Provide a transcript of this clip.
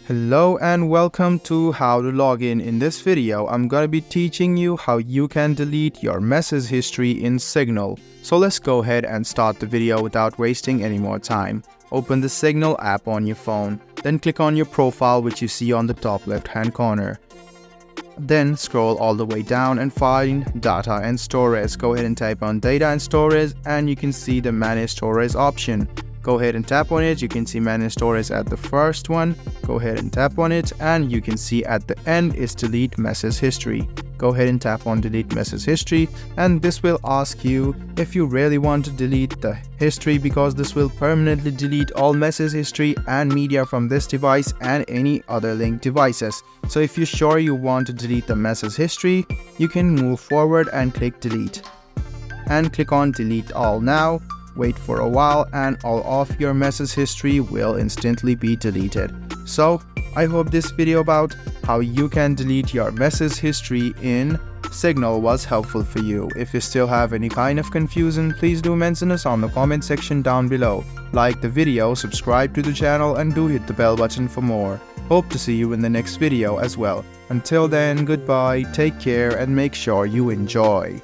Hello and welcome to How to Log In. In this video, I'm gonna be teaching you how you can delete your message history in Signal. So let's go ahead and start the video without wasting any more time. Open the Signal app on your phone, then click on your profile which you see on the top left hand corner. Then scroll all the way down and find Data and Storage. Go ahead and type on Data and Storage and you can see the Manage Storage option. Go ahead and tap on it. You can see Manage Storage at the first one. Go ahead and tap on it and you can see at the end is Delete Message History. Go ahead and tap on Delete Message History and this will ask you if you really want to delete the history, because this will permanently delete all message history and media from this device and any other linked devices. So if you're sure you want to delete the message history, you can move forward and click Delete. And click on Delete All now. Wait for a while and all of your message history will instantly be deleted. So I hope this video about how you can delete your message history in Signal was helpful for you. If you still have any kind of confusion, please do mention us on the comment section down below. Like the video, subscribe to the channel and do hit the bell button for more. Hope to see you in the next video as well. Until then, goodbye, take care and make sure you enjoy.